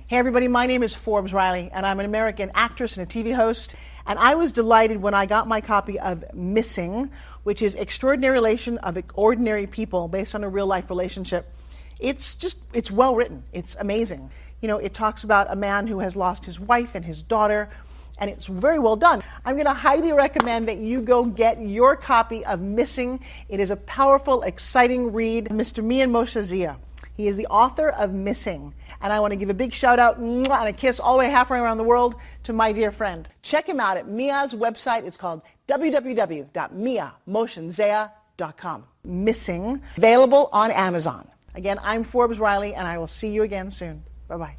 Hey everybody, my name is Forbes Riley, and I'm an American actress and a TV host. And I was delighted when I got my copy of Missing, which is Extraordinary Relation of Ordinary People based on a real life relationship. It's well written. It's amazing. You know, it talks about a man who has lost his wife and his daughter, and it's very well done. I'm going to highly recommend that you go get your copy of Missing. It is a powerful, exciting read. Mr. Mian Moshe Zia. He is the author of Missing. And I want to give a big shout out and a kiss all the way halfway around the world to my dear friend. Check him out at Mia's website. It's called www.miamoshenzea.com. Missing, available on Amazon. Again, I'm Forbes Riley, and I will see you again soon. Bye-bye.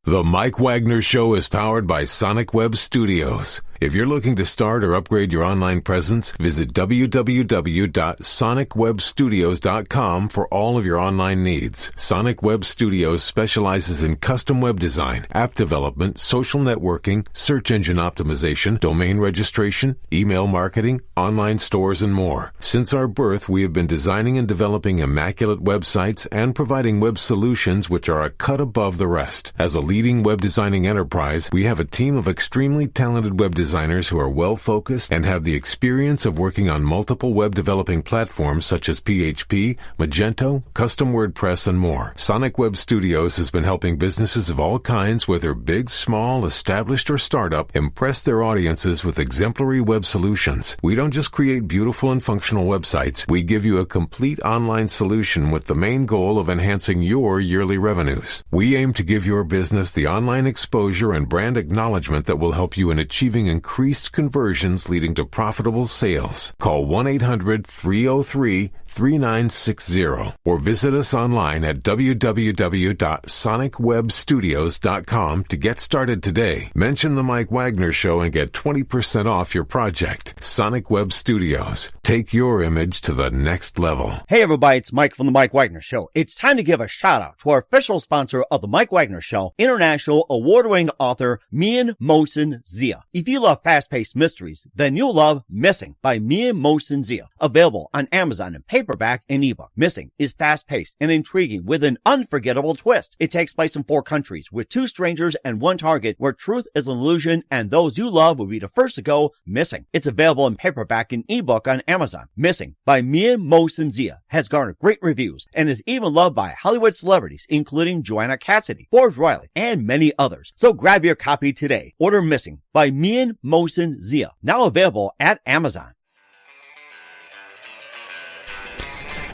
The Mike Wagner Show is powered by Sonic Web Studios. If you're looking to start or upgrade your online presence, visit www.sonicwebstudios.com for all of your online needs. Sonic Web Studios specializes in custom web design, app development, social networking, search engine optimization, domain registration, email marketing, online stores, and more. Since our birth, we have been designing and developing immaculate websites and providing web solutions which are a cut above the rest. As a leading web designing enterprise, we have a team of extremely talented web designers who are well-focused and have the experience of working on multiple web developing platforms such as PHP, Magento, custom WordPress, and more. Sonic Web Studios has been helping businesses of all kinds, whether big, small, established, or startup, impress their audiences with exemplary web solutions. We don't just create beautiful and functional websites. We give you a complete online solution with the main goal of enhancing your yearly revenues. We aim to give your business the online exposure and brand acknowledgement that will help you in achieving increased conversions leading to profitable sales. Call 1-800-303-3960 or visit us online at www.sonicwebstudios.com to get started today. Mention the Mike Wagner Show and get 20% off your project. Sonic Web Studios. Take your image to the next level. Hey everybody, it's Mike from the Mike Wagner Show. It's time to give a shout out to our official sponsor of the Mike Wagner Show, international award-winning author Mian Moshe Zia. If you love fast-paced mysteries, then you'll love Missing by Mian Moshe Zia. Available on Amazon in paperback and ebook. Missing is fast-paced and intriguing with an unforgettable twist. It takes place in 4 countries with 2 strangers and 1 target where truth is an illusion and those you love will be the first to go missing. It's available in paperback and ebook on Amazon. Missing by Mian Moshe Zia has garnered great reviews and is even loved by Hollywood celebrities including Joanna Cassidy, Forbes Riley, and many others. So grab your copy today. Order Missing by Mian Moshe Zia, now available at Amazon.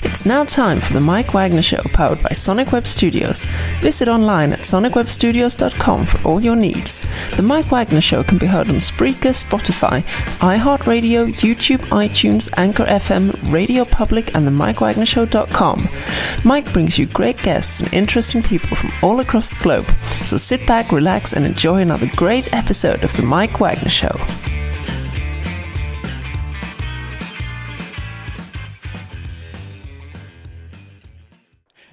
It's now time for the Mike Wagner Show, powered by Sonic Web Studios. Visit online at sonicwebstudios.com for all your needs. The Mike Wagner Show can be heard on Spreaker, Spotify, iHeartRadio, YouTube, iTunes, Anchor FM, Radio Public, and the MikeWagnerShow.com. Mike brings you great guests and interesting people from all across the globe. So sit back, relax, and enjoy another great episode of the Mike Wagner Show.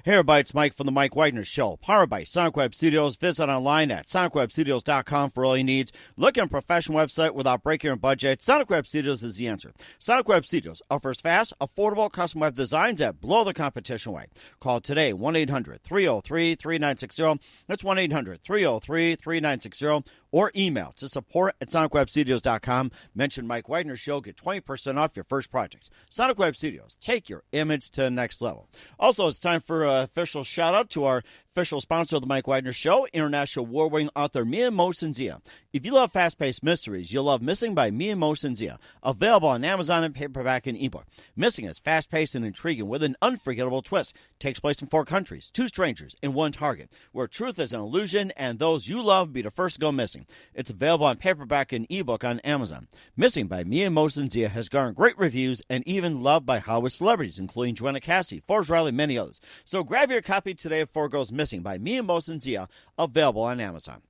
Hey everybody, it's Mike from the Mike Wagner Show, powered by Sonic Web Studios. Visit online at sonicwebstudios.com for all your needs. Look at a professional website without breaking your budget. Sonic Web Studios is the answer. Sonic Web Studios offers fast, affordable custom web designs that blow the competition away. Call today, 1-800-303-3960. That's 1-800-303-3960. Or email to support@sonicwebstudios.com. Mention Mike Wagner Show. Get 20% off your first project. Sonic Web Studios. Take your image to the next level. Also, it's time for an official shout-out to our official sponsor of the Mike Wagner Show, international award-winning author Mian Moshe Zia. If you love fast-paced mysteries, you'll love Missing by Mian Moshe Zia. Available on Amazon in paperback and ebook. Missing is fast-paced and intriguing with an unforgettable twist. Takes place in 4 countries, 2 strangers, and 1 target, where truth is an illusion and those you love be the first to go missing. It's available on paperback and ebook on Amazon. Missing by Mian Moshe Zia has garnered great reviews and even loved by Hollywood celebrities, including Joanna Cassidy, Forbes Riley, and many others. So grab your copy today before it goes missing by Mian Moshe Zia, available on Amazon.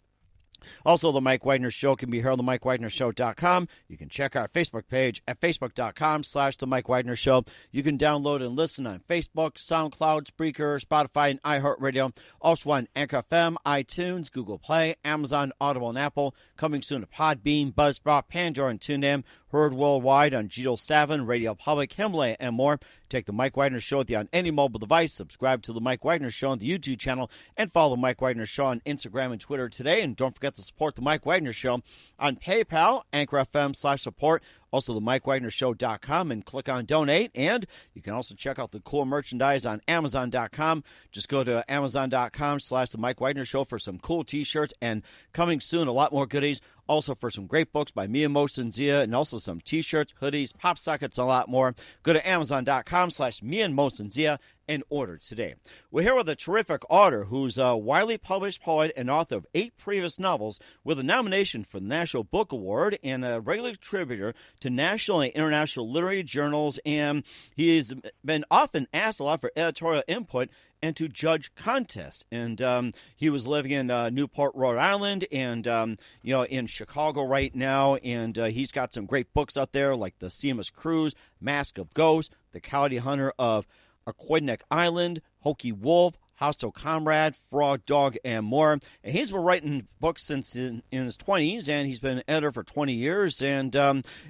Also, The Mike Wagner Show can be heard on themikewagnershow.com. You can check our Facebook page at facebook.com/The Mike Wagner Show. You can download and listen on Facebook, SoundCloud, Spreaker, Spotify, and iHeartRadio. Also on Anchor FM, iTunes, Google Play, Amazon, Audible, and Apple. Coming soon to Podbean, Buzzsprout, Pandora, and TuneIn. Heard worldwide on Geo 7, Radio Public, Himalaya, and more. Take The Mike Wagner Show with you on any mobile device. Subscribe to The Mike Wagner Show on the YouTube channel, and follow The Mike Wagner Show on Instagram and Twitter today. And don't forget to support The Mike Wagner Show on PayPal, Anchor FM/support. Also, themikewagnershow.com, and click on donate. And you can also check out the cool merchandise on Amazon.com. Just go to Amazon.com/The Mike Wagner Show for some cool T-shirts. And coming soon, a lot more goodies. Also for some great books by me and Mos and Zia, and also some T-shirts, hoodies, pop sockets, a lot more. Go to Amazon.com/me and Mos and Zia and order today. We're here with a terrific author who's a widely published poet and author of 8 previous novels with a nomination for the National Book Award and a regular contributor to national and international literary journals. And he's been often asked a lot for editorial input and to judge contests. And he was living in Newport, Rhode Island, and in Chicago right now. And he's got some great books out there like The Seamus Cruise, Mask of Ghosts, The Coyote Hunter of Aquidneck Island, Hokey Wolf, Hostile Comrade, Frog Dog, and more. And he's been writing books since in his 20s, and he's been an editor for 20 years. And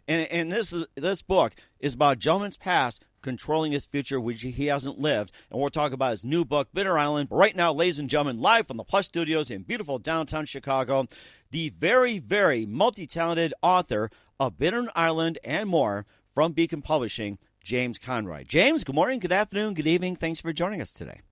this book is about a gentleman's past controlling his future, which he hasn't lived. And we'll talk about his new book, Bittern Island. But right now, ladies and gentlemen, live from the Plus Studios in beautiful downtown Chicago, the very, very multi-talented author of Bittern Island and more from Beacon Publishing, James Conroy. James, good morning, good afternoon, good evening. Thanks for joining us today.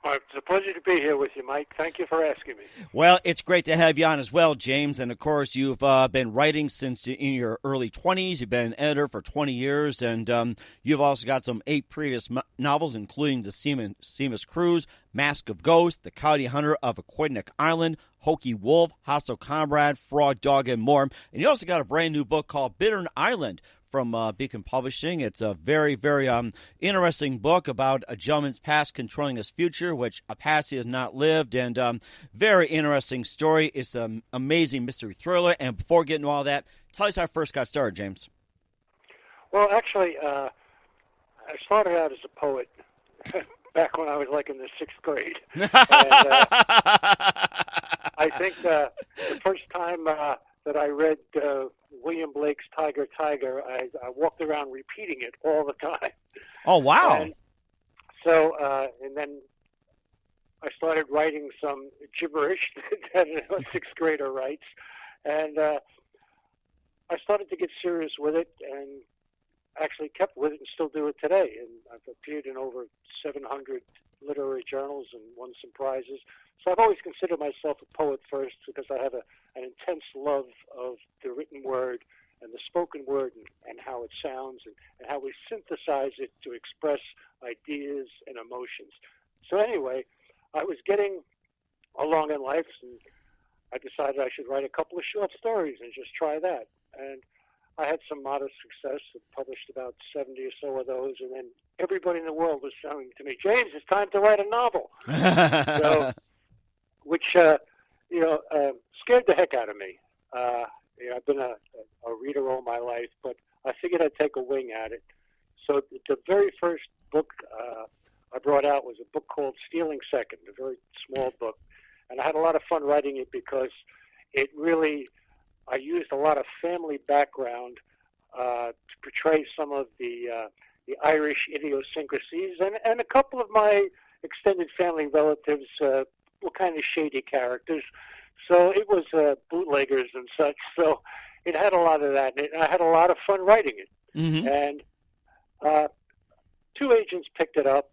Well, it's a pleasure to be here with you, Mike. Thank you for asking me. Well, it's great to have you on as well, James. And, of course, you've been writing since in your early 20s. You've been an editor for 20 years. And you've also got some 8 previous novels, including The Seamus Cruise, Mask of Ghosts, The Coyote Hunter of Aquidneck Island, Hokey Wolf, Hostile Comrade, Frog Dog, and more. And you also got a brand new book called Bittern Island from Beacon Publishing. It's a very, very interesting book about a gentleman's past controlling his future, which a past he has not lived, and very interesting story. It's an amazing mystery thriller. And before getting to all that, tell us how I first got started, James. Well, actually, I started out as a poet back when I was like in the 6th grade. And, I think the first time that I read William Blake's Tiger, Tiger, I walked around repeating it all the time. Oh, wow. And so, and then I started writing some gibberish that a 6th grader writes. And I started to get serious with it and actually kept with it and still do it today. And I've appeared in over 700 literary journals and won some prizes. So I've always considered myself a poet first because I have an intense love of the written word and the spoken word and how it sounds and how we synthesize it to express ideas and emotions. So anyway, I was getting along in life and I decided I should write a couple of short stories and just try that. And I had some modest success. I published about 70 or so of those, and then everybody in the world was saying to me, James, it's time to write a novel. So, which, scared the heck out of me. I've been a reader all my life, but I figured I'd take a wing at it. So the very first book I brought out was a book called Stealing Second, a very small book. And I had a lot of fun writing it because it really, I used a lot of family background to portray some of the Irish idiosyncrasies. And a couple of my extended family relatives were kind of shady characters. So it was bootleggers and such. So it had a lot of that. And I had a lot of fun writing it. Mm-hmm. And 2 agents picked it up,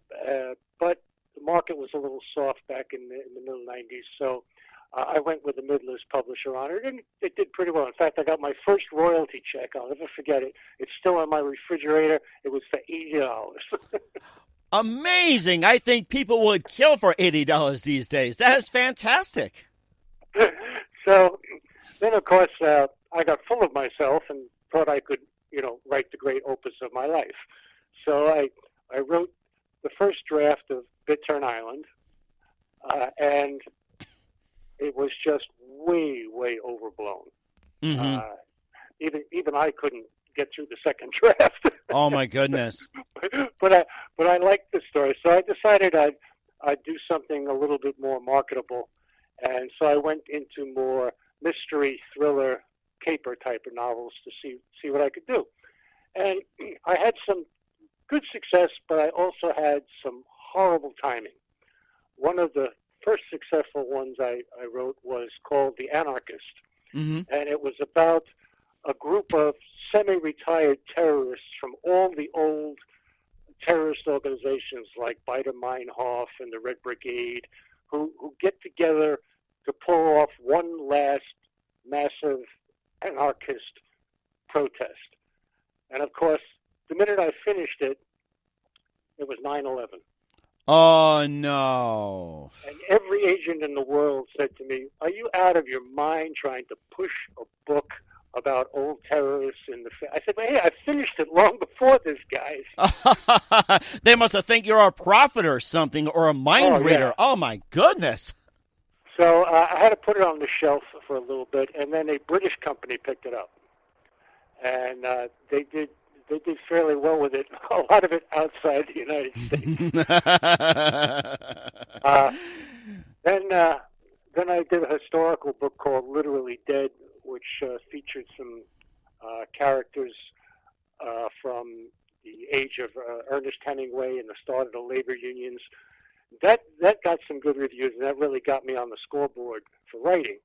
but the market was a little soft back in the middle 90s. So I went with a mid-list publisher on it, and it did pretty well. In fact, I got my first royalty check. I'll never forget it. It's still on my refrigerator. It was for $80. Amazing. I think people would kill for $80 these days. That is fantastic. So then, of course, I got full of myself and thought I could, write the great opus of my life. So I wrote the first draft of Bittern Island, and it was just way, way overblown. Mm-hmm. Even I couldn't get through the second draft. Oh my goodness! but I liked the story, so I decided I'd do something a little bit more marketable, and so I went into more mystery, thriller, caper type of novels to see what I could do. And I had some good success, but I also had some horrible timing. One of the first successful ones I wrote was called The Anarchist, Mm-hmm. and it was about a group of semi-retired terrorists from all the old terrorist organizations like Bittern Island and the Red Brigade, who get together to pull off one last massive anarchist protest. And of course, the minute I finished it, it was 9/11. Oh no! And every agent in the world said to me, "Are you out of your mind trying to push a book about old terrorists in the?" I said, "Well, hey, I finished it long before this, guys." They must have think you're a prophet or something, or a mind reader. Yeah. Oh my goodness! So I had to put it on the shelf for a little bit, and then a British company picked it up, and they did fairly well with it. A lot of it outside the United States. Then I did a historical book called Literally Dead, which featured some characters from the age of Ernest Hemingway and the start of the labor unions. That got some good reviews, and that really got me on the scoreboard for writing.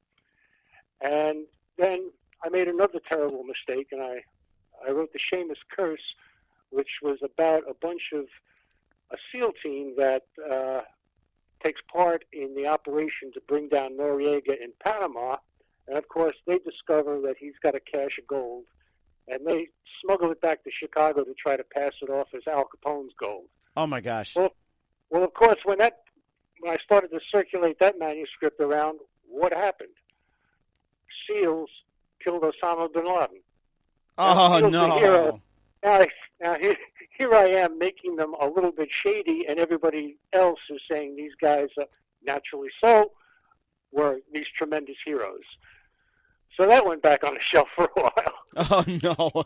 And then I made another terrible mistake, and I wrote The Seamus Curse, which was about a bunch of a SEAL team that takes part in the operation to bring down Noriega in Panama. And, of course, they discover that he's got a cache of gold, and they smuggle it back to Chicago to try to pass it off as Al Capone's gold. Oh my gosh! Well, of course, when I started to circulate that manuscript around, what happened? SEALs killed Osama bin Laden. Oh SEAL's no! the hero. Now here I am making them a little bit shady, and everybody else is saying these guys, naturally so, were these tremendous heroes. So that went back on the shelf for a while. Oh no!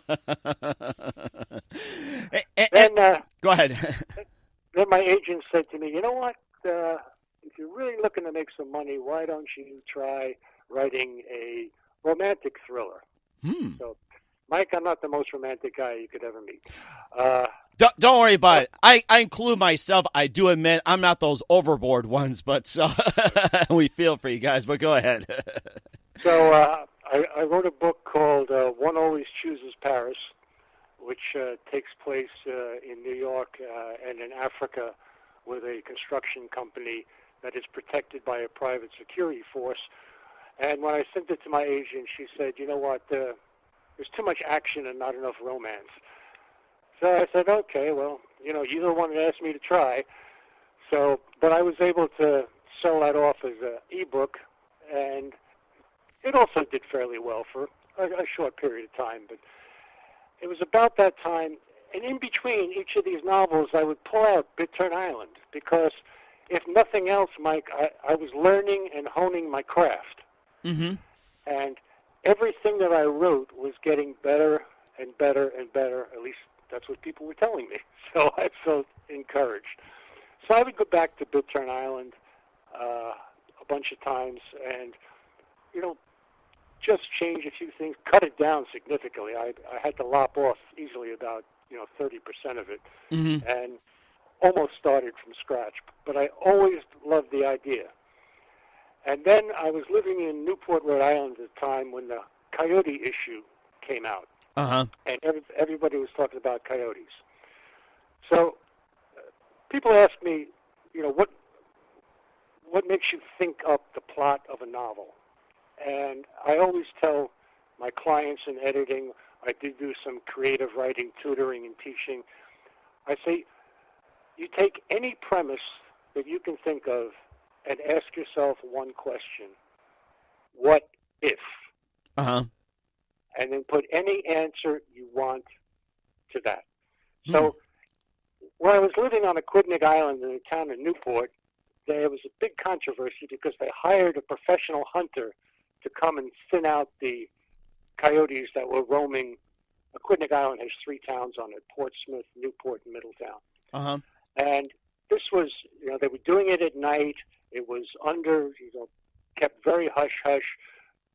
Then, go ahead. Then my agent said to me, "You know what? If you're really looking to make some money, why don't you try writing a romantic thriller?" So, Mike, I'm not the most romantic guy you could ever meet. Don't worry about it. I include myself. I do admit I'm not those overboard ones, but so we feel for you guys. But go ahead. So I wrote a book called One Always Chooses Paris, which takes place in New York and in Africa with a construction company that is protected by a private security force. And when I sent it to my agent, she said, "You know what, there's too much action and not enough romance." So I said, "Okay, well, you're the one that asked me to try." So, but I was able to sell that off as an ebook, and it also did fairly well for a short period of time. But it was about that time, and in between each of these novels, I would pull out Bittern Island, because if nothing else, Mike, I was learning and honing my craft. Mm-hmm. And everything that I wrote was getting better and better and better. At least that's what people were telling me. So I felt encouraged. So I would go back to Bittern Island a bunch of times and, just change a few things, cut it down significantly. I had to lop off easily about 30% of it, Mm-hmm. and almost started from scratch. But I always loved the idea. And then I was living in Newport, Rhode Island at the time when the coyote issue came out. Uh-huh. And everybody was talking about coyotes. So people ask me, what makes you think up the plot of a novel? And I always tell my clients in editing, I do some creative writing, tutoring, and teaching. I say, you take any premise that you can think of and ask yourself one question: what if? Uh-huh. And then put any answer you want to that. So when I was living on Aquidneck Island in the town of Newport, there was a big controversy because they hired a professional hunter to come and thin out the coyotes that were roaming. Aquidneck Island has 3 towns on it: Portsmouth, Newport, and Middletown. Uh-huh. And this was, they were doing it at night. It was kept very hush-hush.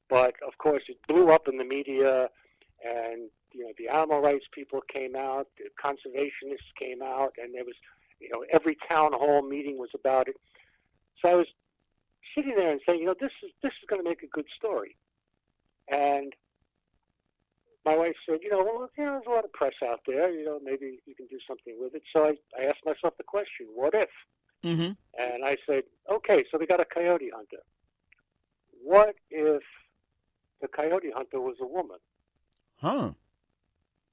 But, of course, it blew up in the media, and, the animal rights people came out, the conservationists came out, and there was, every town hall meeting was about it. So I was sitting there and saying, this is going to make a good story. And my wife said, there's a lot of press out there, maybe you can do something with it. So I asked myself the question, what if? Mm-hmm. And I said, okay, so we got a coyote hunter. What if the coyote hunter was a woman? Huh.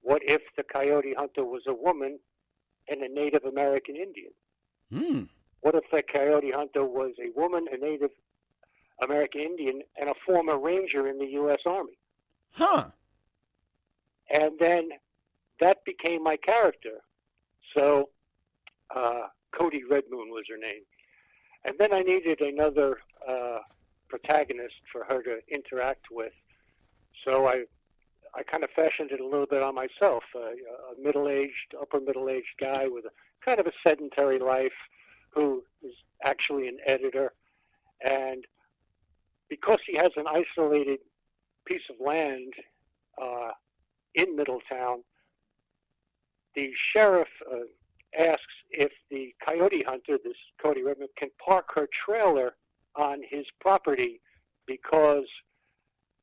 What if the coyote hunter was a woman and a Native American Indian? Hmm. What if the coyote hunter was a woman, a Native American Indian, and a former ranger in the U.S. Army? Huh. And then that became my character. So Cody Red Moon was her name. And then I needed another protagonist for her to interact with. So I kind of fashioned it a little bit on myself, a upper middle-aged guy with a kind of a sedentary life who is actually an editor. And because he has an isolated piece of land in Middletown, the sheriff asks if the coyote hunter, this Cody Redmond, can park her trailer on his property because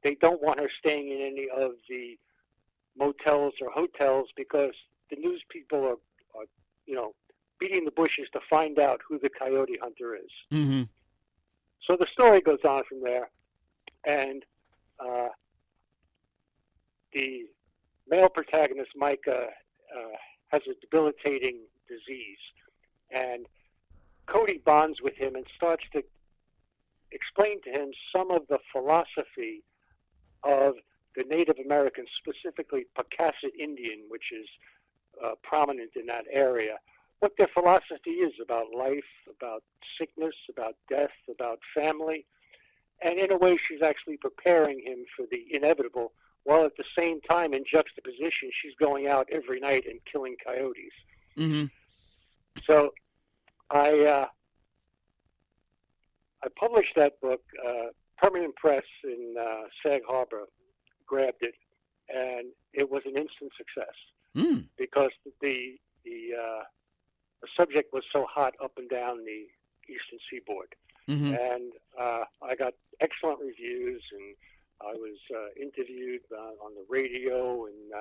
they don't want her staying in any of the motels or hotels because the news people are beating the bushes to find out who the coyote hunter is. Mm-hmm. So the story goes on from there, and the male protagonist, Micah, has a debilitating disease, and Cody bonds with him and starts to explain to him some of the philosophy of the Native Americans, specifically Pocasset Indian, which is prominent in that area, what their philosophy is about life, about sickness, about death, about family. And in a way, she's actually preparing him for the inevitable, while at the same time, in juxtaposition, she's going out every night and killing coyotes. Mm-hmm. So I published that book. Permanent Press in Sag Harbor grabbed it, and it was an instant success because the subject was so hot up and down the Eastern Seaboard. Mm-hmm. And I got excellent reviews, and I was interviewed on the radio, and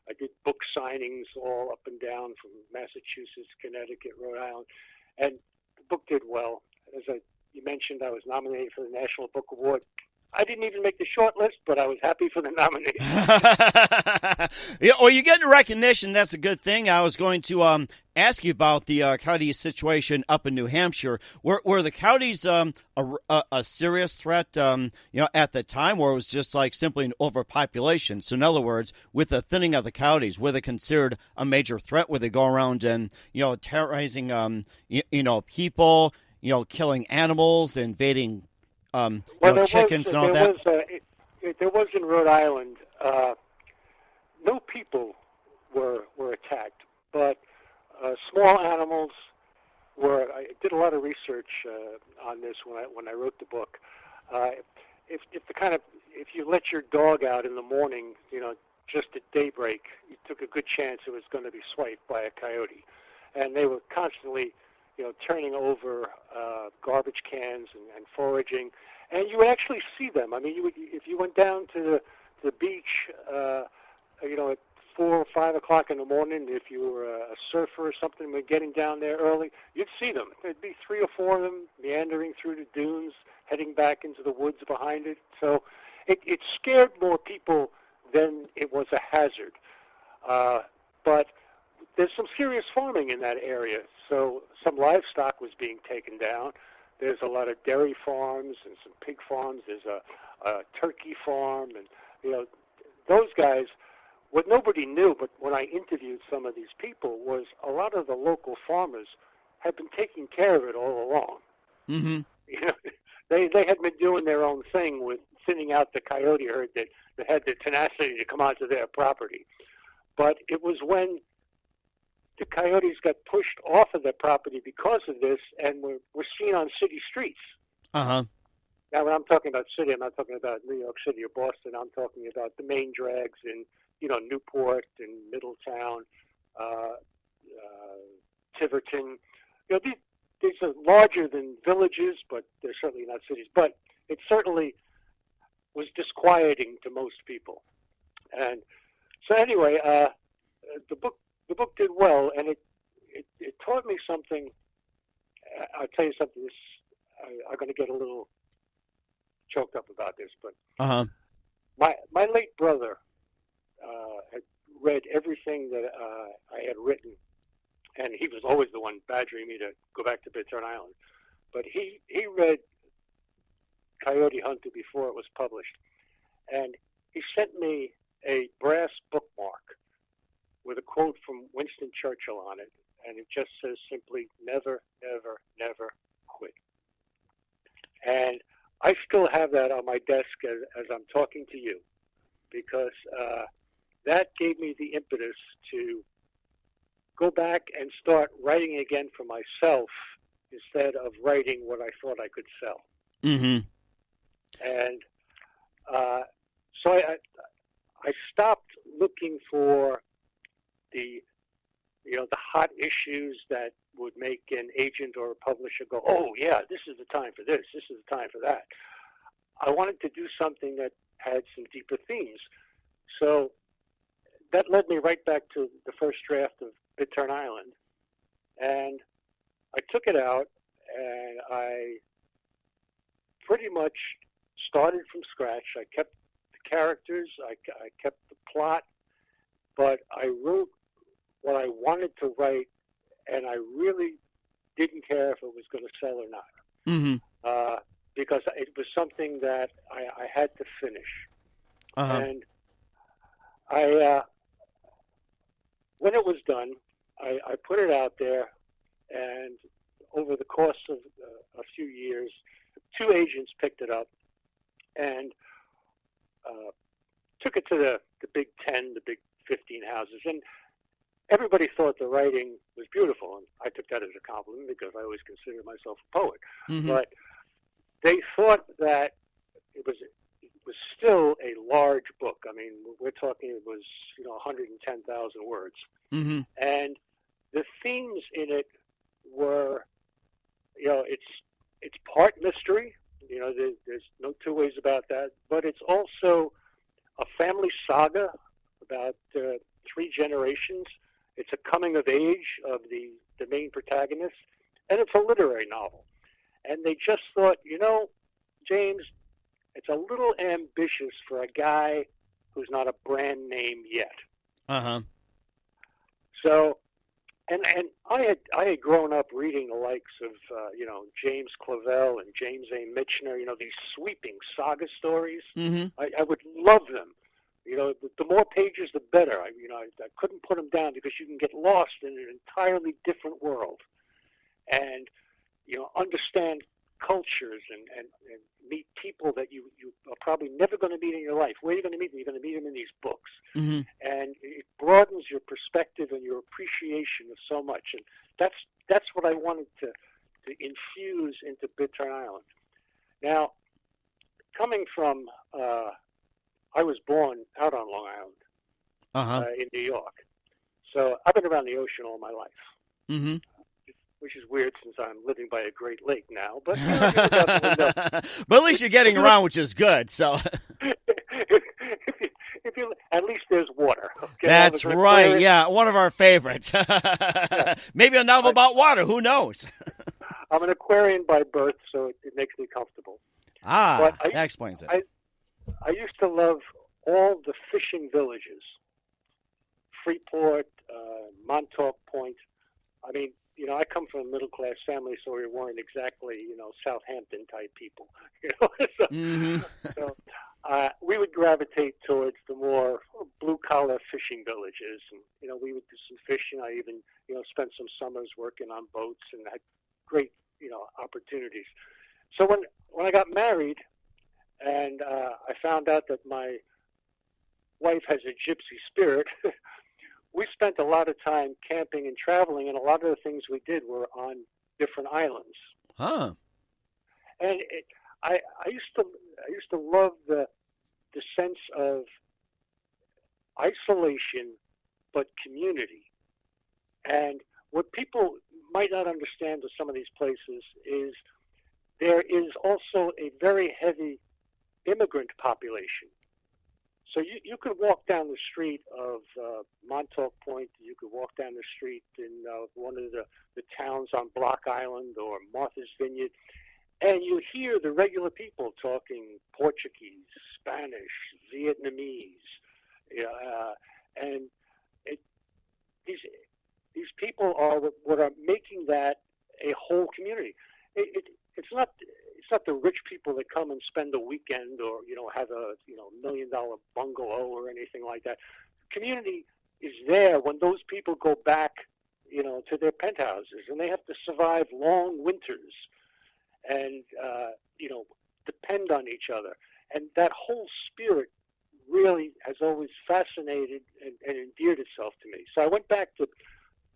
I did book signings all up and down from Massachusetts, Connecticut, Rhode Island, and the book did well. As you mentioned, I was nominated for the National Book Award. I didn't even make the short list, but I was happy for the nomination. Yeah, well, you're getting recognition. That's a good thing. I was going to ask you about the coyote situation up in New Hampshire. Were the coyotes a serious threat, at the time, or it was just like simply an overpopulation? So, in other words, with the thinning of the coyotes, were they considered a major threat? Where they go around and terrorizing, people, killing animals, invading chickens and all that? There was in Rhode Island, no people were attacked, but small animals were. I did a lot of research on this when I wrote the book. If you let your dog out in the morning, just at daybreak, you took a good chance it was going to be swiped by a coyote, and they were constantly turning over garbage cans and foraging, and you would actually see them. I mean, if you went down to the beach, at 4 or 5 o'clock in the morning, if you were a surfer or something, getting down there early, you'd see them. There'd be 3 or 4 of them meandering through the dunes, heading back into the woods behind it. So it scared more people than it was a hazard. But there's some serious farming in that area, so some livestock was being taken down. There's a lot of dairy farms and some pig farms. There's a turkey farm, and those guys. What nobody knew, but when I interviewed some of these people, was a lot of the local farmers had been taking care of it all along. Mm-hmm. They had been doing their own thing with thinning out the coyote herd that had the tenacity to come onto their property. But it was when the coyotes got pushed off of their property because of this and were seen on city streets. Uh-huh. Now, when I'm talking about city, I'm not talking about New York City or Boston. I'm talking about the main drags in, Newport and Middletown, Tiverton. These are larger than villages, but they're certainly not cities. But it certainly was disquieting to most people. And so anyway, the book did well, and it taught me something. I'll tell you something. I'm going to get a little choked up about this, but my late brother had read everything that I had written, and he was always the one badgering me to go back to Bittern Island. But he read Coyote Hunter before it was published, and he sent me a brass bookmark with a quote from Winston Churchill on it, and it just says simply, "Never, never, never quit." And I still have that on my desk as I'm talking to you, because that gave me the impetus to go back and start writing again for myself instead of writing what I thought I could sell. Mm-hmm. And so I stopped looking for the hot issues that would make an agent or a publisher go, "Oh yeah, this is the time for this is the time for that." I wanted to do something that had some deeper themes. So that led me right back to the first draft of Bittern Island. And I took it out, and I pretty much started from scratch. I kept the characters, I kept the plot, but I wrote what I wanted to write, and I really didn't care if it was going to sell or not. Mm-hmm. Because it was something that I had to finish. Uh-huh. And when it was done, I put it out there, and over the course of a few years, 2 agents picked it up and took it to the Big 10, the Big 15 houses, and everybody thought the writing was beautiful, and I took that as a compliment because I always considered myself a poet. Mm-hmm. But they thought that it was still a large book. I mean, we're talking it was 110,000 words, Mm-hmm. and the themes in it were, it's part mystery. There's no two ways about that, but it's also a family saga about 3 generations. It's a coming of age of the main protagonist, and it's a literary novel. And they just thought, James, it's a little ambitious for a guy who's not a brand name yet. Uh-huh. So, and I had grown up reading the likes of, James Clavell and James A. Michener, these sweeping saga stories. Mm-hmm. I would love them. The more pages, the better. I couldn't put them down because you can get lost in an entirely different world, and understand cultures and meet people that you are probably never going to meet in your life. Where are you going to meet them? You're going to meet them in these books, Mm-hmm. and it broadens your perspective and your appreciation of so much. And that's what I wanted to infuse into Bittern Island. Now, coming from I was born out on Long Island, Uh-huh. in New York. So I've been around the ocean all my life, Mm-hmm. which is weird since I'm living by a Great Lake now. But, definitely But at least you're getting around, which is good. So if you, at least there's water. Okay? that's right. Yeah, one of our favorites. Maybe a novel about water. Who knows? I'm an Aquarian by birth, so it makes me comfortable. That But explains it. I used to love all the fishing villages, Freeport, Montauk Point. I mean, I come from a middle-class family, so we weren't exactly, Southampton-type people. So, Mm-hmm. so we would gravitate towards the more blue-collar fishing villages, and we would do some fishing. I even spent some summers working on boats and had great opportunities. So when I got married, and I found out that my wife has a gypsy spirit, we spent a lot of time camping and traveling, and a lot of the things we did were on different islands. Huh. And I used to love the sense of isolation, but community. And what people might not understand with some of these places is there is also a very heavy immigrant population. So you could walk down the street of Montauk Point, you could walk down the street in one of the towns on Block Island or Martha's Vineyard, and you hear the regular people talking Portuguese, Spanish, Vietnamese, and these people are what are making that a whole community. It's not the rich people that come and spend a weekend or have a $1 million bungalow or anything like that. Community is there when those people go back to their penthouses, and they have to survive long winters and depend on each other. And that whole spirit really has always fascinated and endeared itself to me. So I went back to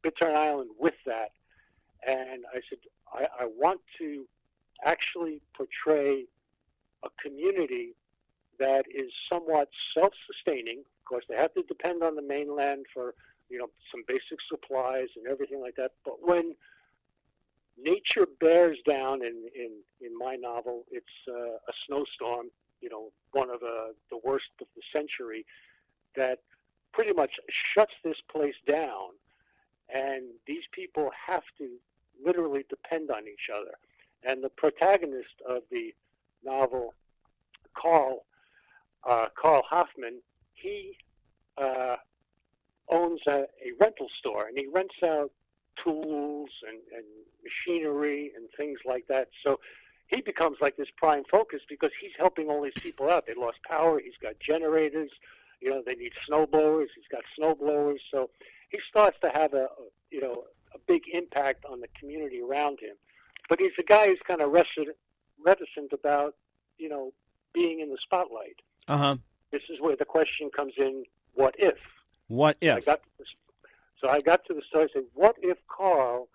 Bittern Island with that, and I said, I want to actually portray a community that is somewhat self-sustaining. Of course, they have to depend on the mainland for some basic supplies and everything like that. But when nature bears down, in my novel, it's a snowstorm, one of the worst of the century, that pretty much shuts this place down, and these people have to literally depend on each other. And the protagonist of the novel, Carl Hoffman, he owns a rental store, and he rents out tools and machinery and things like that. So he becomes like this prime focus because he's helping all these people out. They lost power. He's got generators. They need snow blowers. He's got snow blowers. So he starts to have a big impact on the community around him. But he's a guy who's kind of reticent about, being in the spotlight. Uh-huh. This is where the question comes in, what if? What if? I got to the story and said, what if Carl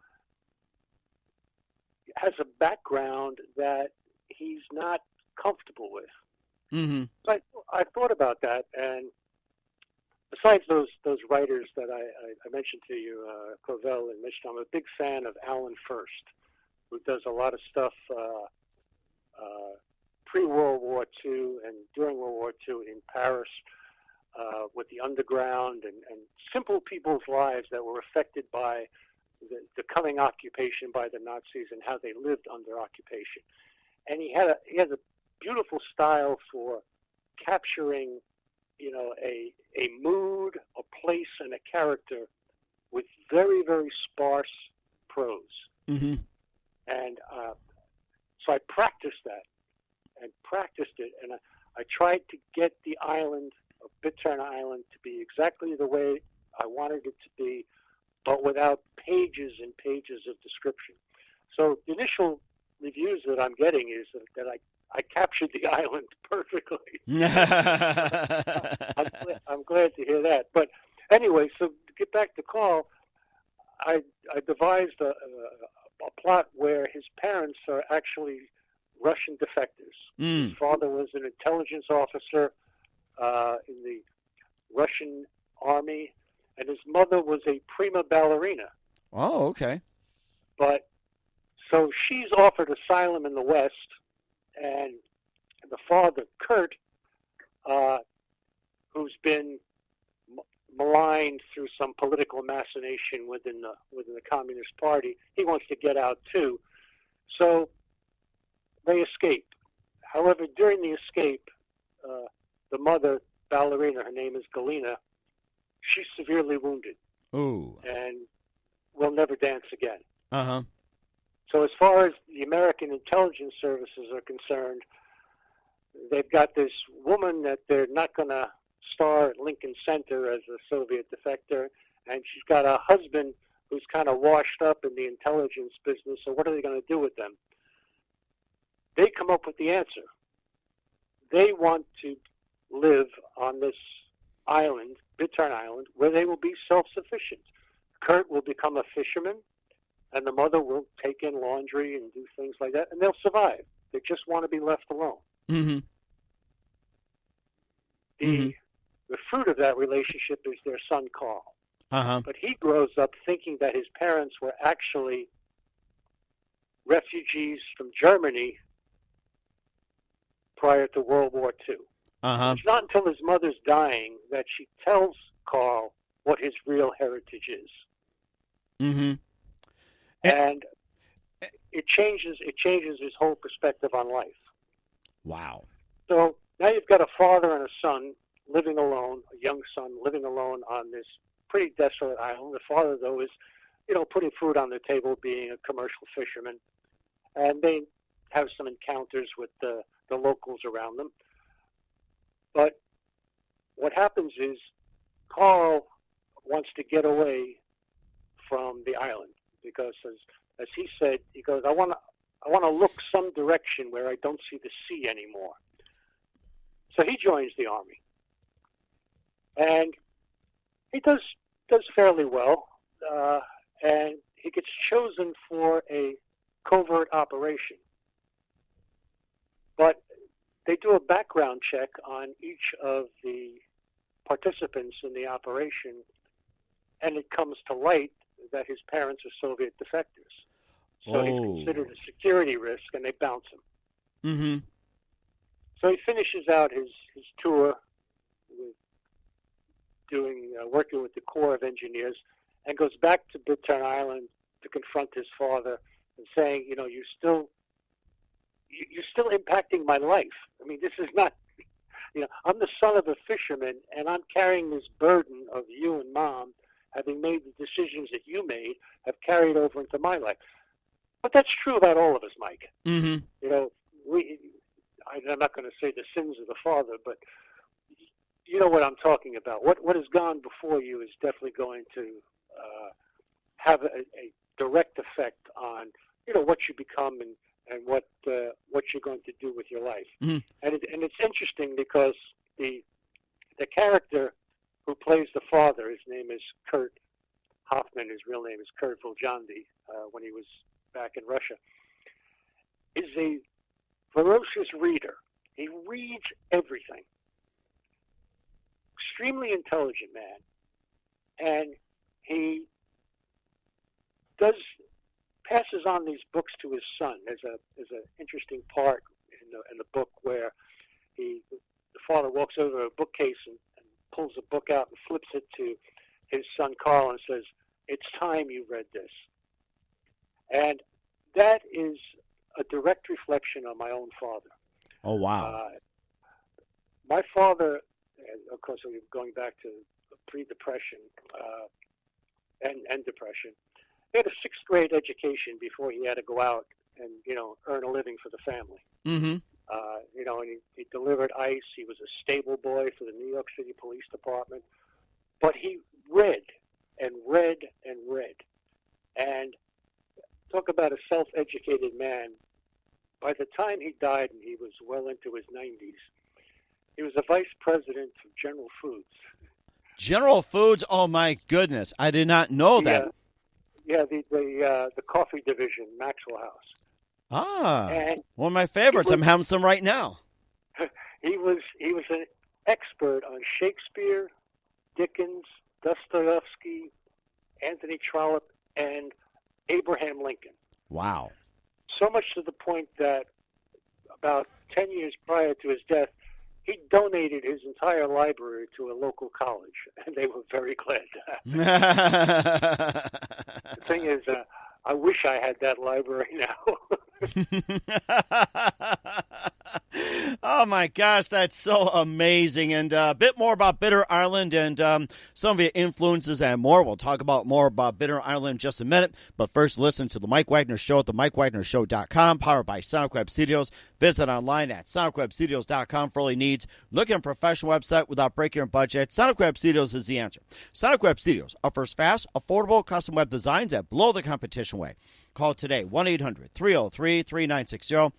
has a background that he's not comfortable with? Mm-hmm. So I thought about that, and besides those writers that I mentioned to you, Covell and Mitch, I'm a big fan of Alan First, who does a lot of stuff pre-World War II and during World War II in Paris with the underground and simple people's lives that were affected by the coming occupation by the Nazis and how they lived under occupation. And he has a beautiful style for capturing, a mood, a place, and a character with very, very sparse prose. Mm-hmm. And so I practiced that and I tried to get the island of Bittern Island to be exactly the way I wanted it to be, but without pages and pages of description. So the initial reviews that I'm getting is that I captured the island perfectly. I'm glad to hear that. But anyway, so to get back to Carl, I devised a plot where his parents are actually Russian defectors. Mm. His father was an intelligence officer in the Russian army, and his mother was a prima ballerina. Oh, okay. But so she's offered asylum in the West, and the father, Kurt, who's been maligned through some political machination within the Communist Party, he wants to get out too. So they escape. However, during the escape, the mother, ballerina, her name is Galina, she's severely wounded. Ooh. And will never dance again. Uh-huh. So as far as the American intelligence services are concerned, they've got this woman that they're not going to star at Lincoln Center as a Soviet defector, and she's got a husband who's kind of washed up in the intelligence business, so what are they going to do with them? they come up with the answer. They want to live on this island, Bittern Island, where they will be self-sufficient. Kurt will become a fisherman, and the mother will take in laundry and do things like that, and they'll survive. They just want to be left alone. Mm-hmm. The fruit of that relationship is their son, Carl. Uh-huh. But he grows up thinking that his parents were actually refugees from Germany prior to World War II. Uh-huh. It's not until his mother's dying that she tells Carl what his real heritage is. Mm-hmm. And it changes his whole perspective on life. Wow. So now you've got a father and a son living alone, a young son living alone on this pretty desolate island. The father, though, is, putting food on the table, being a commercial fisherman. And they have some encounters with the locals around them. But what happens is Carl wants to get away from the island because, as he said, he goes, I want to look some direction where I don't see the sea anymore. So he joins the army, and he does fairly well, and he gets chosen for a covert operation. But they do a background check on each of the participants in the operation, and it comes to light that his parents are Soviet defectors. So he's considered a security risk, and they bounce him. Mm-hmm. So he finishes out his tour with working with the Corps of Engineers, and goes back to Bittern Island to confront his father and saying, you're still impacting my life. I mean, this is not, I'm the son of a fisherman, and I'm carrying this burden of you and Mom, having made the decisions that you made, have carried over into my life. But that's true about all of us, Mike. Mm-hmm. I'm not going to say the sins of the father, but you know what I'm talking about. What has gone before you is definitely going to have a direct effect on what you become and what you're going to do with your life. Mm-hmm. And it's interesting because the character who plays the father, his name is Kurt Hoffman. His real name is Kurt Voljandi. When he was back in Russia, is a ferocious reader. He reads everything. Extremely intelligent man, and he passes on these books to his son. There's an interesting part in the book where the father walks over to a bookcase and pulls a book out and flips it to his son Carl and says, "It's time you read this." And that is a direct reflection on my own father. Oh, wow. My father, of course, we're going back to pre-Depression and Depression. He had a sixth grade education before he had to go out and, earn a living for the family. Mm-hmm. And he delivered ice. He was a stable boy for the New York City Police Department. But he read and read and read. And talk about a self-educated man. By the time he died, and he was well into his 90s, he was a vice president of General Foods. General Foods? Oh, my goodness. I did not know that. Yeah, the coffee division, Maxwell House. Ah, and one of my favorites. I'm having some right now. He was an expert on Shakespeare, Dickens, Dostoevsky, Anthony Trollope, and Abraham Lincoln. Wow. So much to the point that about 10 years prior to his death, he donated his entire library to a local college, and they were very glad to have it. The thing is, I wish I had that library now. Oh, my gosh, that's so amazing. And a bit more about Bittern Island and some of your influences and more. We'll talk about more about Bittern Island in just a minute. But first, listen to The Mike Wagner Show at themikewagnershow.com, powered by Sonic Web Studios. Visit online at sonicwebstudios.com for all your needs. Look at a professional website without breaking your budget. Sonic Web Studios is the answer. Sonic Web Studios offers fast, affordable, custom web designs that blow the competition away. Call today, 1-800-303-3960.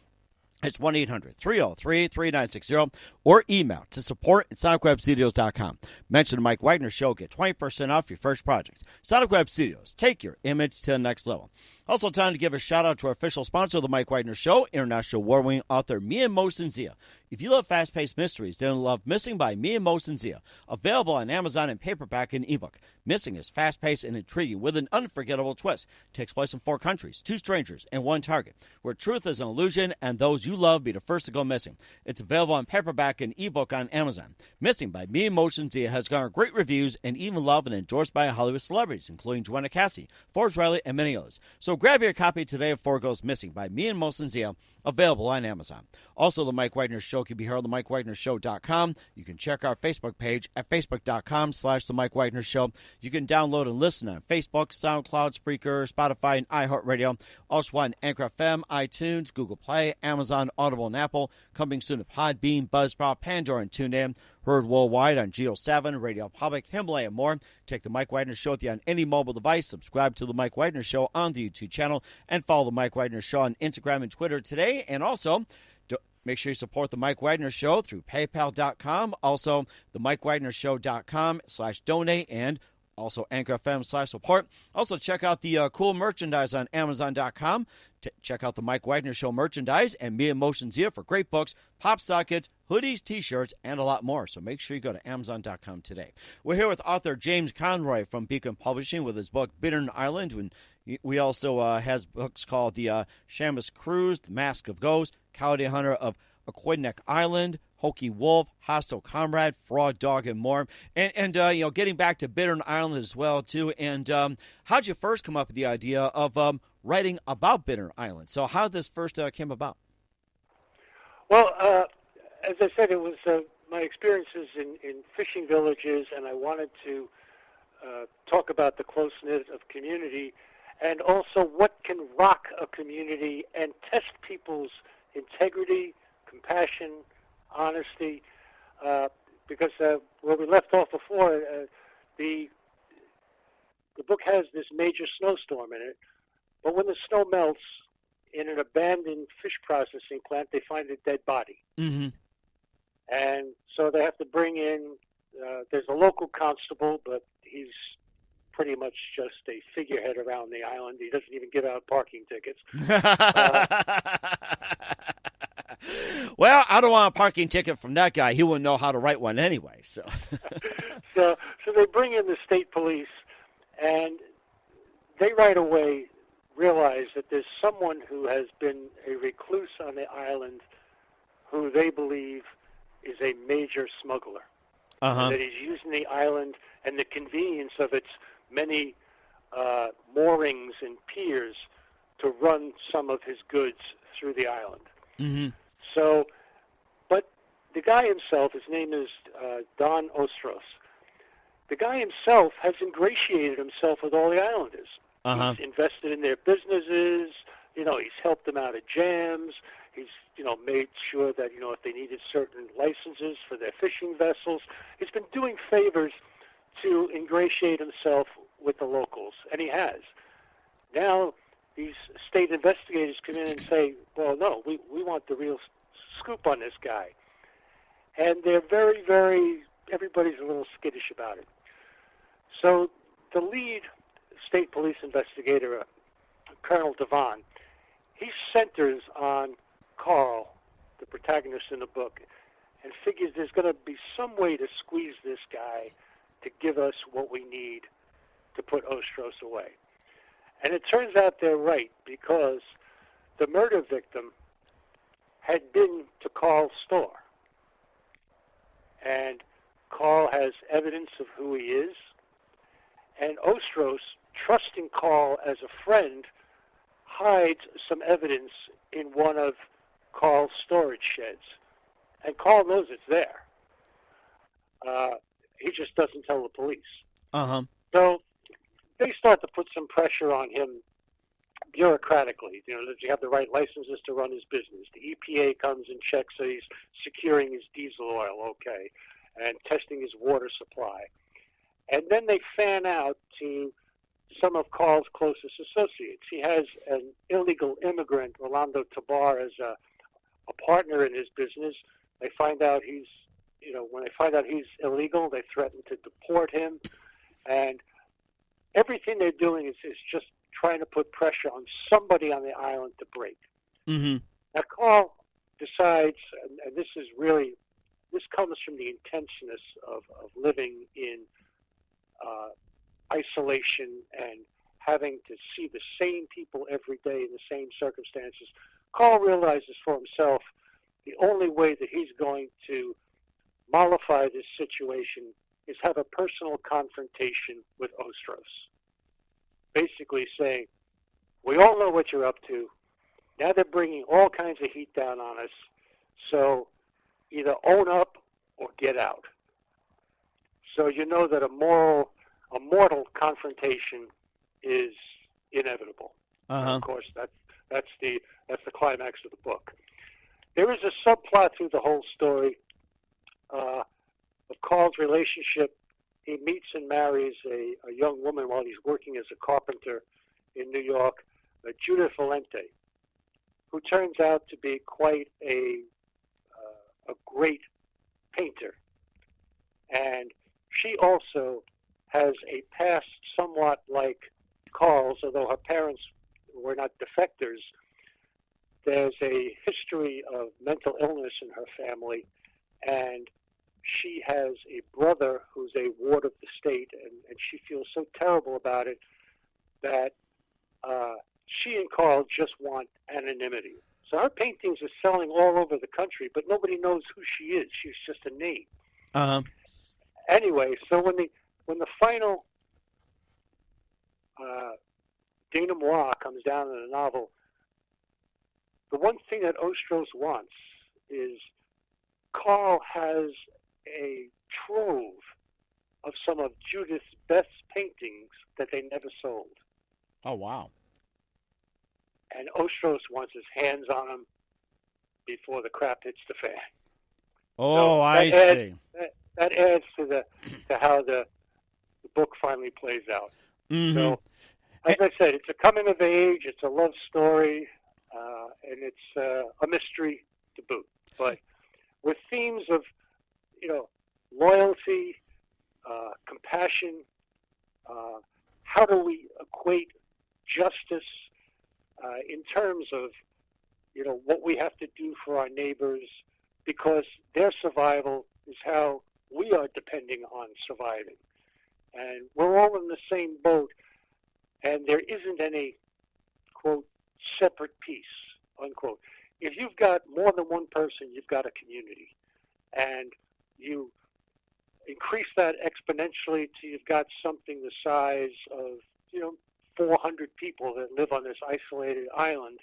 It's 1-800-303-3960 or email to support@sonicwebstudios.com. Mention the Mike Wagner Show. Get 20% off your first project. Sonic Web Studios. Take your image to the next level. Also, time to give a shout-out to our official sponsor of the Mike Wagner Show, international award-winning author Mia Mosin-Zia. If you love fast-paced mysteries, then you'll love Missing by Mia Mosin-Zia. Available on Amazon in paperback and ebook. Missing is fast-paced and intriguing with an unforgettable twist. Takes place in 4 countries, 2 strangers, and 1 target, where truth is an illusion and those you love be the first to go missing. It's available on paperback and ebook on Amazon. Missing by Mia Mosin-Zia has garnered great reviews and even loved and endorsed by Hollywood celebrities, including Joanna Cassie, Forbes Riley, and many others. So grab your copy today of 4 Goes Missing by Mia Mosin-Zia, available on Amazon. Also, the Mike Wagner Show can be heard on the MikeWagnerShow.com. You can check our Facebook page at Facebook.com/The Mike Wagner Show. You can download and listen on Facebook, SoundCloud, Spreaker, Spotify, and iHeartRadio. Also on Anchor FM, iTunes, Google Play, Amazon, Audible, and Apple. Coming soon to Podbean, Buzzsprout, Pandora, and TuneIn. Heard worldwide on Geo 7, Radio Public, Himalaya, and more. Take the Mike Wagner Show with you on any mobile device. Subscribe to the Mike Wagner Show on the YouTube channel. And follow the Mike Wagner Show on Instagram and Twitter today. And also, make sure you support the Mike Wagner Show through PayPal.com. Also, the MikeWagnerShow.com/donate. And also Anchor FM/support. Also, check out the cool merchandise on Amazon.com. Check out the Mike Wagner Show merchandise and Mia Mosin-Zia for great books, pop sockets, hoodies, T-shirts, and a lot more. So make sure you go to Amazon.com today. We're here with author James Conroy from Beacon Publishing with his book Bittern Island. And we also has books called The Shamus Cruise, The Mask of Ghosts, Coyote Hunter of Aquidneck Island, Hokey Wolf, Hostile Comrade, Fraud Dog, and more. And getting back to Bittern Island as well, too. And how'd you first come up with the idea of writing about Bittern Island? So how this first came about? Well, as I said, it was my experiences in fishing villages, and I wanted to talk about the close-knit of community and also what can rock a community and test people's integrity, compassion, honesty, because where we left off before, the book has this major snowstorm in it, but when the snow melts in an abandoned fish processing plant, they find a dead body. Mm-hmm. And so they have to bring in, there's a local constable, but he's pretty much just a figurehead around the island. He doesn't even give out parking tickets. Well, I don't want a parking ticket from that guy. He wouldn't know how to write one anyway. So, so they bring in the state police, and they right away realize that there's someone who has been a recluse on the island who they believe is a major smuggler. Uh-huh. That he's using the island and the convenience of its many moorings and piers to run some of his goods through the island. Mm-hmm. So, but the guy himself, his name is Don Ostros. The guy himself has ingratiated himself with all the islanders. Uh-huh. He's invested in their businesses. He's helped them out of jams. He's, made sure that, if they needed certain licenses for their fishing vessels. He's been doing favors to ingratiate himself with the locals, and he has. Now, these state investigators come in and say, well, no, we want the real scoop on this guy. And they're very, very, everybody's a little skittish about it. So the lead state police investigator, Colonel Devon, he centers on Carl, the protagonist in the book, and figures there's going to be some way to squeeze this guy to give us what we need to put Ostros away. And it turns out they're right, because the murder victim had been to Carl's store. And Carl has evidence of who he is. And Ostros, trusting Carl as a friend, hides some evidence in one of Carl's storage sheds. And Carl knows it's there. He just doesn't tell the police. Uh-huh. So they start to put some pressure on him bureaucratically. Does he have the right licenses to run his business? The EPA comes and checks that he's securing his diesel oil, okay, and testing his water supply. And then they fan out to some of Carl's closest associates. He has an illegal immigrant, Rolando Tabar, as a partner in his business. They find out when they find out he's illegal, they threaten to deport him. And everything they're doing is just trying to put pressure on somebody on the island to break. Mm-hmm. Now, Carl decides, and this comes from the intenseness of living in isolation and having to see the same people every day in the same circumstances. Carl realizes for himself the only way that he's going to mollify this situation is have a personal confrontation with Ostros. Basically saying, we all know what you're up to. Now they're bringing all kinds of heat down on us. So either own up or get out. So you know that a mortal confrontation is inevitable. Uh-huh. Of course, that's the climax of the book. There is a subplot through the whole story of Carl's relationship. He meets and marries a young woman while he's working as a carpenter in New York, Judith Valente, who turns out to be quite a great painter. And she also has a past somewhat like Carl's, although her parents were not defectors. There's a history of mental illness in her family, and she has a brother who's a ward of the state, and she feels so terrible about it that she and Carl just want anonymity. So her paintings are selling all over the country, but nobody knows who she is. She's just a name. Uh-huh. Anyway, so when the final denouement comes down in the novel, the one thing that Ostros wants is Carl has a trove of some of Judith's best paintings that they never sold. Oh, wow. And Ostros wants his hands on them before the crap hits the fan. Oh, I see. That adds to how the book finally plays out. Mm-hmm. So, as I said, it's a coming of age, it's a love story, and it's a mystery to boot. But with themes of, loyalty, compassion, how do we equate justice in terms of, what we have to do for our neighbors, because their survival is how we are depending on surviving. And we're all in the same boat, and there isn't any, quote, separate peace, unquote. If you've got more than one person, you've got a community. And you increase that exponentially till you've got something the size of, 400 people that live on this isolated island.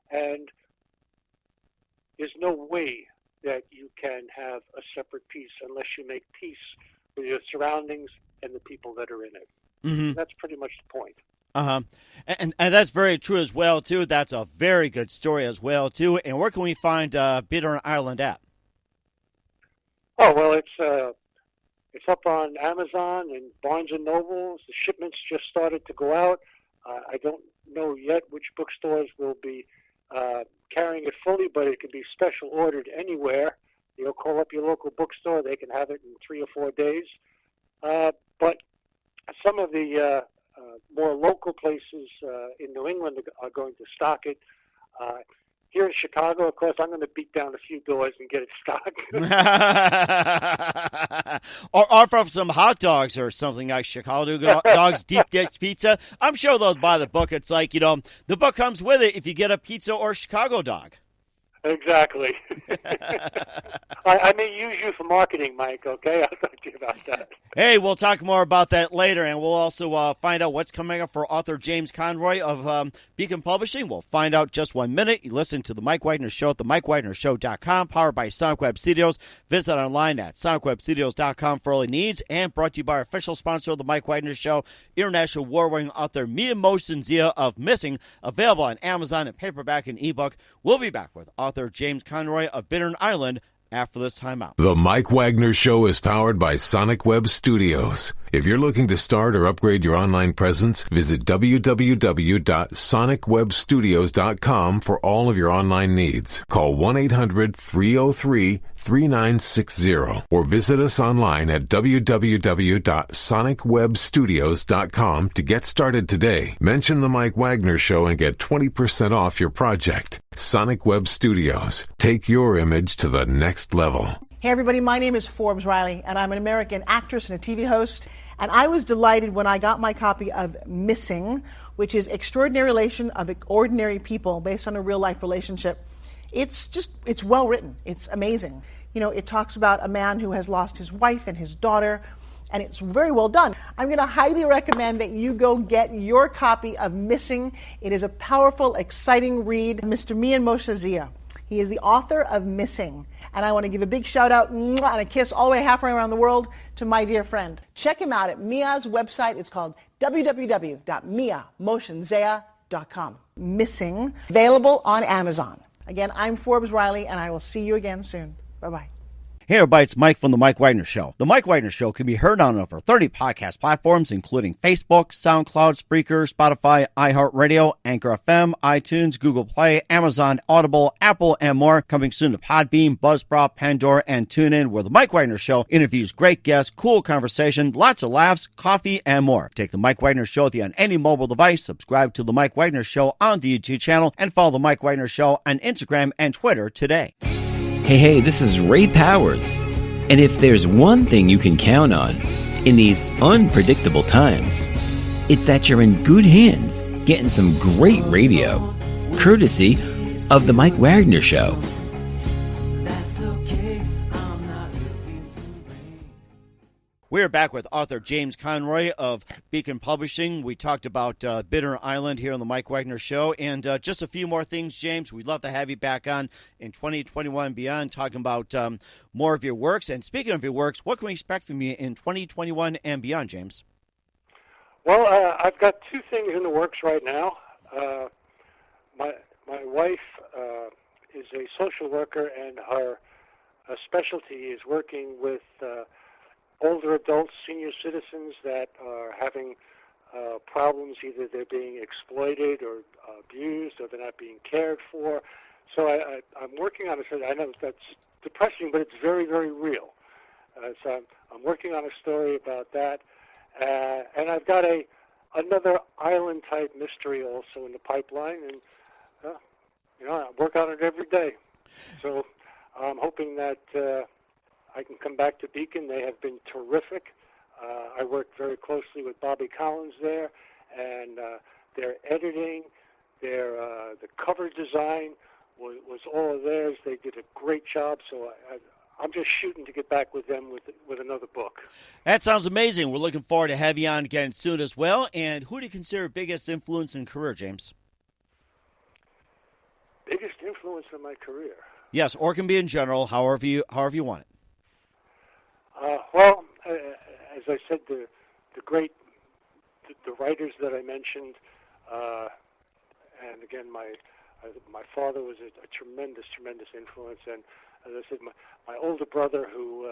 And there's no way that you can have a separate peace unless you make peace with your surroundings and the people that are in it. Mm-hmm. That's pretty much the point. Uh-huh. And that's very true as well, too. That's a very good story as well, too. And where can we find Bittern Island at? Oh, well, it's up on Amazon and Barnes & Noble. The shipments just started to go out. I don't know yet which bookstores will be carrying it fully, but it can be special ordered anywhere. You'll call up your local bookstore. They can have it in 3 or 4 days. But some of the more local places in New England are going to stock it. Here in Chicago, of course, I'm going to beat down a few doors and get it stocked. or from some hot dogs or something like Chicago Dogs Deep Dish Pizza. I'm sure they'll buy the book. It's like, the book comes with it if you get a pizza or Chicago dog. Exactly. I may use you for marketing, Mike, okay? I'll talk to you about that. Hey, we'll talk more about that later, and we'll also find out what's coming up for author James Conroy of Beacon Publishing. We'll find out just 1 minute. You listen to The Mike Wagner Show at themikewagnershow.com, powered by Sonic Web Studios. Visit online at sonicwebstudios.com for all your needs, and brought to you by our official sponsor of The Mike Wagner Show, international award-winning author Mia Mosen-Zia of Missing, available on Amazon in paperback and ebook. We'll be back with author James Conroy of Bittern Island after this timeout. The Mike Wagner Show is powered by Sonic Web Studios. If you're looking to start or upgrade your online presence, visit www.sonicwebstudios.com for all of your online needs. Call 1-800-303-3960 or visit us online at www.sonicwebstudios.com to get started today. Mention the Mike Wagner Show and get 20% off your project. Sonic Web Studios. Take your image to the next level. Hey everybody, my name is Forbes Riley, and I'm an American actress and a TV host. And I was delighted when I got my copy of Missing, which is Extraordinary Relation of Ordinary People based on a real life relationship. It's well written. It's amazing. You know, it talks about a man who has lost his wife and his daughter, and it's very well done. I'm going to highly recommend that you go get your copy of Missing. It is a powerful, exciting read. Mr. Mian Moshe Zia. He is the author of Missing. And I want to give a big shout out and a kiss all the way halfway around the world to my dear friend. Check him out at Mia's website. It's called www.miamoshenzea.com. Missing, available on Amazon. Again, I'm Forbes Riley, and I will see you again soon. Bye-bye. Hey everybody, it's Mike from The Mike Wagner Show. The Mike Wagner Show can be heard on over 30 podcast platforms, including Facebook, SoundCloud, Spreaker, Spotify, iHeartRadio, Anchor FM, iTunes, Google Play, Amazon, Audible, Apple, and more. Coming soon to Podbean, Buzzsprout, Pandora, and TuneIn, where The Mike Wagner Show interviews great guests, cool conversation, lots of laughs, coffee, and more. Take The Mike Wagner Show on any mobile device, subscribe to The Mike Wagner Show on the YouTube channel, and follow The Mike Wagner Show on Instagram and Twitter today. Hey, this is Ray Powers. And if there's one thing you can count on in these unpredictable times, it's that you're in good hands getting some great radio, courtesy of The Mike Wagner Show. We're back with author James Conroy of Beacon Publishing. We talked about Bittern Island here on the Mike Wagner Show. And just a few more things, James. We'd love to have you back on in 2021 and beyond, talking about more of your works. And speaking of your works, what can we expect from you in 2021 and beyond, James? Well, I've got two things in the works right now. My wife is a social worker, and her specialty is working with older adults, senior citizens that are having problems. Either they're being exploited or abused, or they're not being cared for. So I'm working on it. I know that's depressing, but it's very, very real. So I'm working on a story about that. And I've got another island-type mystery also in the pipeline. And, I work on it every day. So I'm hoping that I can come back to Beacon. They have been terrific. I worked very closely with Bobby Collins there, and their editing, the cover design was all of theirs. They did a great job, so I'm just shooting to get back with them with another book. That sounds amazing. We're looking forward to have you on again soon as well. And who do you consider biggest influence in career, James? Biggest influence in my career? Yes, or it can be in general, however you want it. Well, as I said, the writers that I mentioned, and again, my father was a tremendous influence, and as I said, my older brother, who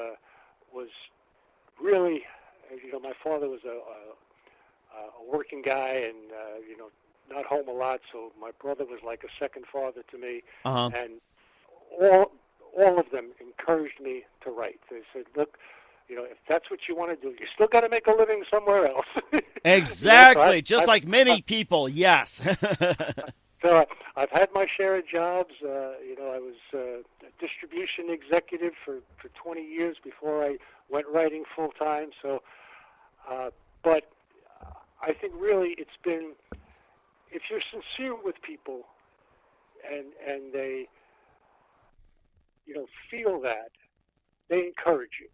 was really, my father was a working guy, and not home a lot, so my brother was like a second father to me, and all of them encouraged me to write. They said, look, if that's what you want to do, you still got to make a living somewhere else. Exactly, just like many people, yes. So I've had my share of jobs. I was a distribution executive for 20 years before I went writing full-time. So, but I think really it's been, if you're sincere with people and they, feel that, they encourage you.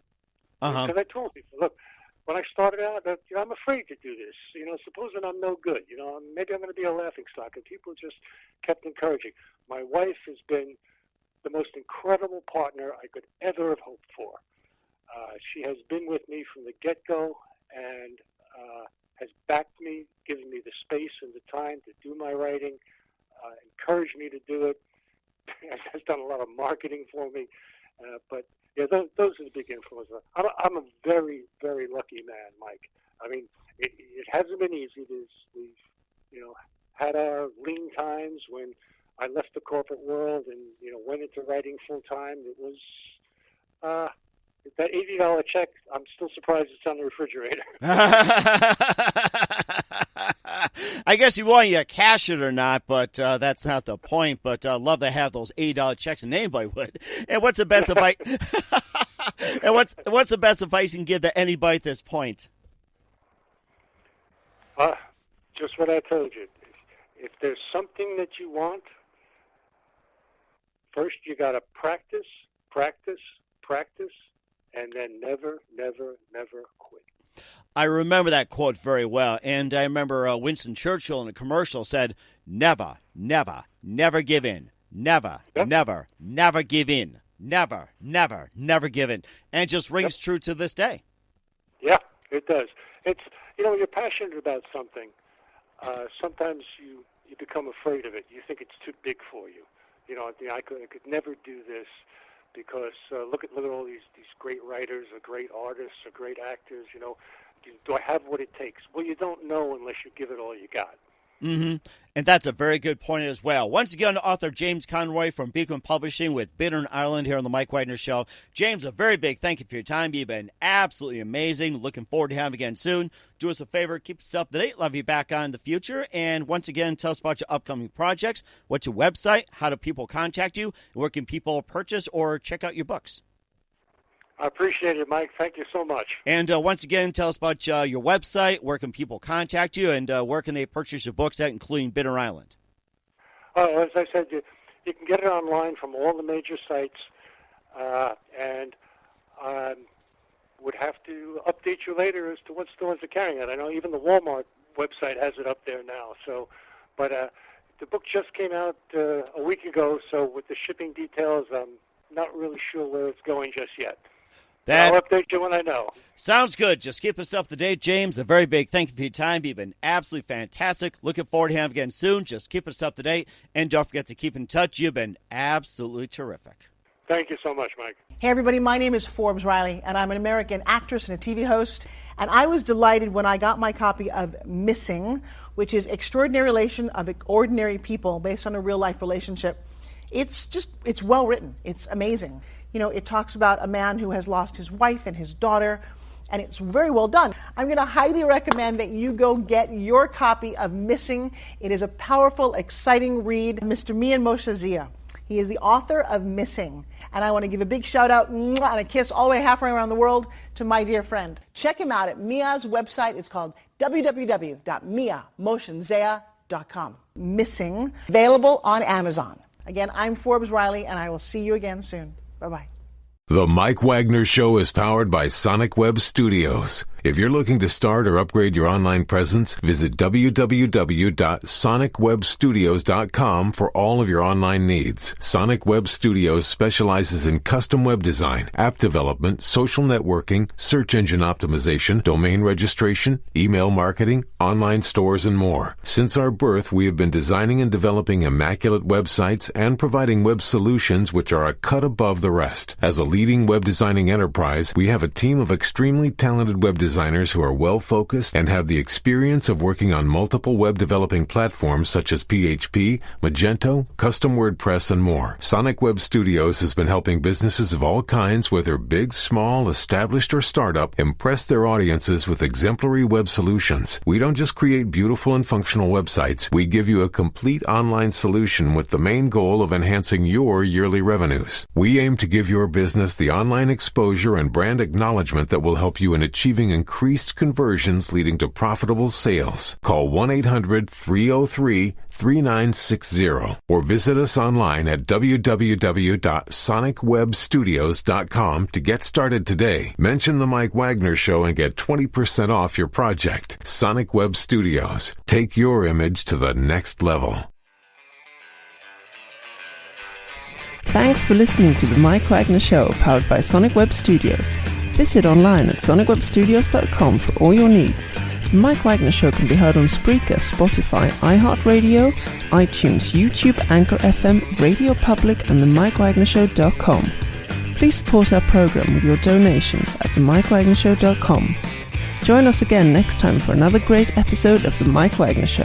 Because I told people, look, when I started out, I'm afraid to do this. Supposing I'm no good, maybe I'm going to be a laughingstock. And people just kept encouraging. My wife has been the most incredible partner I could ever have hoped for. She has been with me from the get-go and has backed me, given me the space and the time to do my writing, encouraged me to do it, has done a lot of marketing for me. But yeah, those are the big influences. I'm a very, very lucky man, Mike. I mean, it hasn't been easy. We've had our lean times when I left the corporate world and went into writing full time. It was that $80 check. I'm still surprised it's on the refrigerator. I guess you want you to cash it or not, but that's not the point. But I'd love to have those $80 checks, and anybody would. And what's the best advice? And what's the best advice you can give to anybody at this point? Just what I told you. If there's something that you want, first you got to practice, and then never, never, never quit. I remember that quote very well, and I remember Winston Churchill in a commercial said, never, never, never give in. Never, never, never give in. Never, never, never give in. And it just rings true to this day. Yeah, it does. It's, when you're passionate about something, sometimes you become afraid of it. You think it's too big for you. I could never do this because look at all these great writers or great artists or great actors. Do I have what it takes? Well, you don't know unless you give it all you got. Mm-hmm. And that's a very good point as well. Once again, author James Conroy from Beacon Publishing with Bittern Island here on the Mike Wagner Show. James, a very big thank you for your time. You've been absolutely amazing. Looking forward to having you again soon. Do us a favor, keep us up to date. Love you back on in the future. And once again, tell us about your upcoming projects. What's your website? How do people contact you? Where can people purchase or check out your books? I appreciate it, Mike. Thank you so much. And once again, tell us about your website. Where can people contact you, and where can they purchase your books at, including Bittern Island? As I said, you can get it online from all the major sites, and I would have to update you later as to what stores are carrying it. I know even the Walmart website has it up there now. So, but the book just came out a week ago, so with the shipping details, I'm not really sure where it's going just yet. I'll update you when I know. Sounds good. Just keep us up to date, James. A very big thank you for your time. You've been absolutely fantastic. Looking forward to having you again soon. Just keep us up to date. And don't forget to keep in touch. You've been absolutely terrific. Thank you so much, Mike. Hey, everybody. My name is Forbes Riley, and I'm an American actress and a TV host. And I was delighted when I got my copy of Missing, which is Extraordinary Relation of Ordinary People based on a real-life relationship. It's well written. It's amazing. It talks about a man who has lost his wife and his daughter, and it's very well done. I'm going to highly recommend that you go get your copy of Missing. It is a powerful, exciting read. Mr. Mian Moshe Zia. He is the author of Missing. And I want to give a big shout out and a kiss all the way halfway around the world to my dear friend. Check him out at Mia's website. It's called www.miamoshenzea.com. Missing, available on Amazon. Again, I'm Forbes Riley, and I will see you again soon. Bye-bye. The Mike Wagner Show is powered by Sonic Web Studios. If you're looking to start or upgrade your online presence, visit www.sonicwebstudios.com for all of your online needs. Sonic Web Studios specializes in custom web design, app development, social networking, search engine optimization, domain registration, email marketing, online stores, and more. Since our birth, we have been designing and developing immaculate websites and providing web solutions which are a cut above the rest. As a leading web designing enterprise, we have a team of extremely talented web designers who are well-focused and have the experience of working on multiple web developing platforms such as PHP, Magento, Custom WordPress, and more. Sonic Web Studios has been helping businesses of all kinds, whether big, small, established, or startup, impress their audiences with exemplary web solutions. We don't just create beautiful and functional websites. We give you a complete online solution with the main goal of enhancing your yearly revenues. We aim to give your business the online exposure and brand acknowledgement that will help you in achieving increased conversions leading to profitable sales. Call 1-800-303-3960 or visit us online at www.sonicwebstudios.com to get started today. Mention the Mike Wagner Show and get 20% off your project. Sonic Web Studios. Take your image to the next level. Thanks for listening to the Mike Wagner Show, powered by Sonic Web Studios. Visit online at sonicwebstudios.com for all your needs. The Mike Wagner Show can be heard on Spreaker, Spotify, iHeartRadio, iTunes, YouTube, Anchor FM, Radio Public, and themikewagnershow.com. Please support our program with your donations at themikewagnershow.com. Join us again next time for another great episode of The Mike Wagner Show.